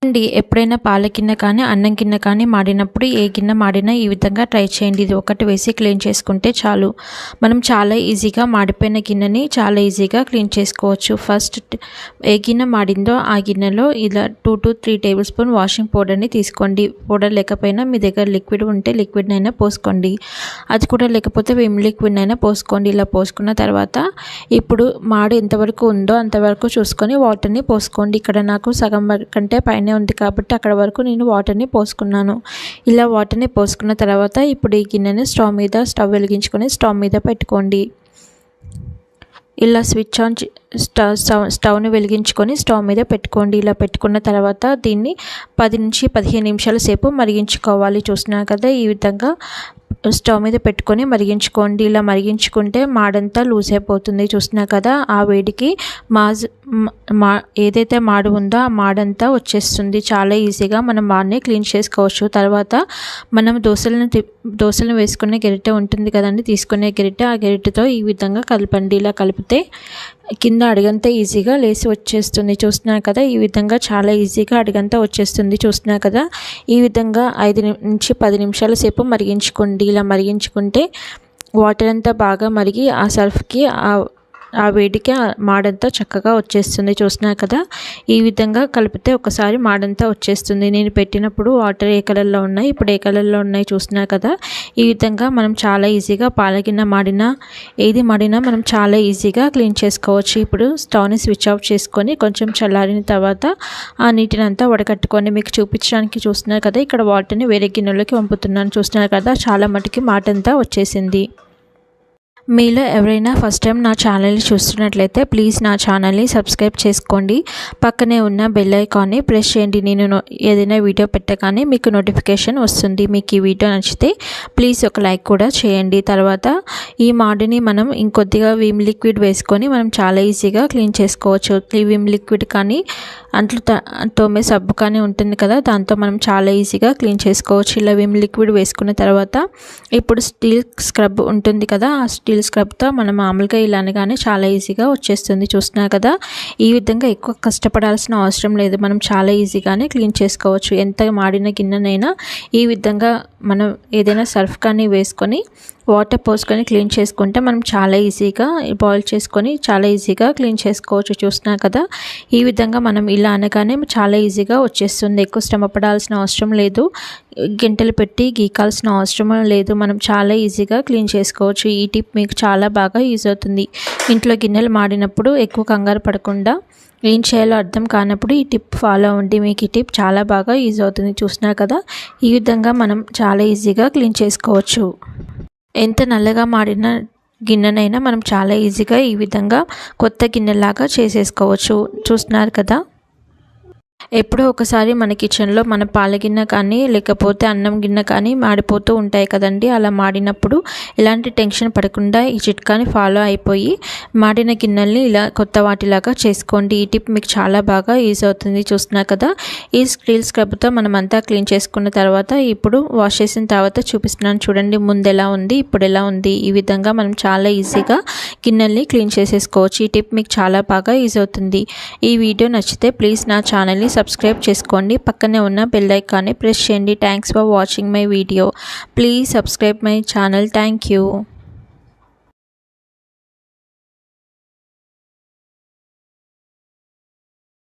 అండి ఎప్పుడైనా పాల గిన్నె కానీ అన్నం గిన్నె కానీ మాడినప్పుడు ఏ గిన్నె మాడినా ఈ విధంగా ట్రై చేయండి. ఇది ఒకటి వేసి క్లీన్ చేసుకుంటే చాలు. మనం చాలా ఈజీగా మాడిపోయిన గిన్నెని చాలా ఈజీగా క్లీన్ చేసుకోవచ్చు. ఫస్ట్ ఏ గిన్నె మాడిందో ఆ గిన్నెలో ఇలా 2 to 3 టేబుల్ స్పూన్ వాషింగ్ పౌడర్ని తీసుకోండి. పౌడర్ లేకపోయినా మీ దగ్గర లిక్విడ్ ఉంటే లిక్విడ్నైనా పోసుకోండి. అది కూడా లేకపోతే విమ్ లిక్విడ్నైనా పోసుకోండి. ఇలా పోసుకున్న తర్వాత ఇప్పుడు మాడి ఎంతవరకు ఉందో అంతవరకు చూసుకొని వాటర్ని పోసుకోండి. ఇక్కడ నాకు సగం కంటే పైన ఉంది కాబట్టి అక్కడ వరకు నేను వాటర్ని పోసుకున్నాను. ఇలా వాటర్ని పోసుకున్న తర్వాత ఇప్పుడు ఈ గిన్నెని స్టవ్ వెలిగించుకొని స్టవ్ మీద పెట్టుకోండి. ఇలా స్విచ్ ఆన్ స్టవ్ని వెలిగించుకొని స్టవ్ మీద పెట్టుకోండి. ఇలా పెట్టుకున్న తర్వాత దీన్ని 10 నుంచి 15 నిమిషాల సేపు మరిగించుకోవాలి. చూస్తున్నారు కదా, ఈ విధంగా స్టవ్ మీద పెట్టుకొని మరిగించుకోండి. ఇలా మరిగించుకుంటే మాడంతా లూజ్ అయిపోతుంది. చూస్తున్నారు కదా, ఆ వేడికి ఏదైతే మాడు ఉందో ఆ మాడంతా వచ్చేస్తుంది. చాలా ఈజీగా మనం మాడిని క్లీన్ చేసుకోవచ్చు. తర్వాత మనం దోశలను వేసుకునే గరిటె ఉంటుంది కదండి, తీసుకునే గరిటె, ఆ గరిటెతో ఈ విధంగా కలపండి. ఇలా కలిపితే కింద అడుగంతా ఈజీగా లేసి వచ్చేస్తుంది. చూస్తున్నారు కదా, ఈ విధంగా చాలా ఈజీగా అడుగంతా వచ్చేస్తుంది. చూస్తున్నారు కదా, ఈ విధంగా 5 నుంచి 10 నిమిషాల సేపు మరిగించుకోండి. ఇలా మరిగించుకుంటే వాటర్ అంతా బాగా మరిగి ఆ సర్ఫ్కి ఆ వేడికి మాడంతా చక్కగా వచ్చేస్తుంది. చూస్తున్నారు కదా, ఈ విధంగా కలిపితే ఒకసారి మాడంతా వచ్చేస్తుంది. నేను పెట్టినప్పుడు వాటర్ ఏ కలర్లో ఉన్నాయి, ఇప్పుడు ఏ కలర్లో ఉన్నాయి చూస్తున్నారు కదా. ఈ విధంగా మనం చాలా ఈజీగా పాలగిన్నె మాడినా ఏది మాడినా మనం చాలా ఈజీగా క్లీన్ చేసుకోవచ్చు. ఇప్పుడు స్టవ్ని స్విచ్ ఆఫ్ చేసుకొని కొంచెం చల్లారిన తర్వాత ఆ నీటిని అంతా వడకట్టుకొని మీకు చూపించడానికి చూస్తున్నారు కదా, ఇక్కడ వాటర్ని వేరే గిన్నెలోకి పంపుతున్నాను. చూస్తున్నారు కదా, చాలా మటుకి మాటంతా వచ్చేసింది. మీలో ఎవరైనా ఫస్ట్ టైం నా ఛానల్ని చూస్తున్నట్లయితే ప్లీజ్ నా ఛానల్ని సబ్స్క్రైబ్ చేసుకోండి. పక్కనే ఉన్న బెల్ ఐకాన్ని ప్రెస్ చేయండి. నేను ఏదైనా వీడియో పెట్టగానే మీకు నోటిఫికేషన్ వస్తుంది. మీకు ఈ వీడియో నచ్చితే ప్లీజ్ ఒక లైక్ కూడా చేయండి. తర్వాత ఈ మాడిని మనం ఇంకొద్దిగా విమ్ లిక్విడ్ వేసుకొని మనం చాలా ఈజీగా క్లీన్ చేసుకోవచ్చు. ఈ విమ్ లిక్విడ్ కానీ అంట్లు తోమే సబ్బు కానీ ఉంటుంది కదా, దాంతో మనం చాలా ఈజీగా క్లీన్ చేసుకోవచ్చు. ఇలా విమ్ లిక్విడ్ వేసుకున్న తర్వాత ఇప్పుడు స్టీల్ స్క్రబ్ ఉంటుంది కదా, ఆ స్టీల్ స్క్రబ్తో మనం మామూలుగా ఇలా అనగానే చాలా ఈజీగా వచ్చేస్తుంది. చూస్తున్నారు కదా, ఈ విధంగా ఎక్కువ కష్టపడాల్సిన అవసరం లేదు. మనం చాలా ఈజీగానే క్లీన్ చేసుకోవచ్చు. ఎంత మాడిన గిన్నెనైనా ఈ విధంగా మనం ఏదైనా సర్ఫ్ కానీ వేసుకొని వాటర్ పోసుకొని క్లీన్ చేసుకుంటే మనం చాలా ఈజీగా బాయిల్ చేసుకొని చాలా ఈజీగా క్లీన్ చేసుకోవచ్చు. చూస్తున్నారు కదా, ఈ విధంగా మనం ఇలా అనగానే చాలా ఈజీగా వచ్చేస్తుంది. ఎక్కువ శ్రమ పడాల్సిన అవసరం లేదు, గంటలు పెట్టి గీకాల్సిన అవసరం లేదు. మనం చాలా ఈజీగా క్లీన్ చేసుకోవచ్చు. ఈ టిప్ మీకు చాలా బాగా యూజ్ అవుతుంది. ఇంట్లో గిన్నెలు మాడినప్పుడు ఎక్కువ కంగారు పడకుండా ఏం చేయాలో అర్థం కానప్పుడు ఈ టిప్ ఫాలో అవ్వండి. మీకు ఈ టిప్ చాలా బాగా యూజ్ అవుతుంది. చూస్తున్నారు కదా, ఈ విధంగా మనం చాలా ఈజీగా క్లీన్ చేసుకోవచ్చు. ఎంత నల్లగా మాడిన గిన్నెనైనా మనం చాలా ఈజీగా ఈ విధంగా కొత్త గిన్నెలాగా చేసేసుకోవచ్చు. చూస్తున్నారు కదా, ఎప్పుడో ఒకసారి మన కిచెన్లో మన పాల గిన్నె కానీ లేకపోతే అన్నం గిన్నె కానీ మాడిపోతూ ఉంటాయి కదండి. అలా మాడినప్పుడు ఎలాంటి టెన్షన్ పడకుండా ఈ చిట్కాని ఫాలో అయిపోయి మాడిన గిన్నెల్ని ఇలా కొత్త వాటిలాగా చేసుకోండి. ఈ టిప్ మీకు చాలా బాగా యూజ్ అవుతుంది. చూస్తున్నారు కదా, ఈ స్టీల్ స్క్రబ్తో మనం అంతా క్లీన్ చేసుకున్న తర్వాత ఇప్పుడు వాష్ చేసిన తర్వాత చూపిస్తున్నాను చూడండి, ముందు ఎలా ఉంది ఇప్పుడు ఎలా ఉంది. ఈ విధంగా మనం చాలా ఈజీగా గిన్నెల్ని క్లీన్ చేసేసుకోవచ్చు. ఈ టిప్ మీకు చాలా బాగా యూజ్ అవుతుంది. ఈ వీడియో నచ్చితే ప్లీజ్ నా ఛానల్ని సబ్స్క్రైబ్ చేసుకోండి. పక్కనే ఉన్న బెల్ ఐకాన్ని ప్రెస్ చేయండి. Thanks for watching my video. Please subscribe my channel. Thank you.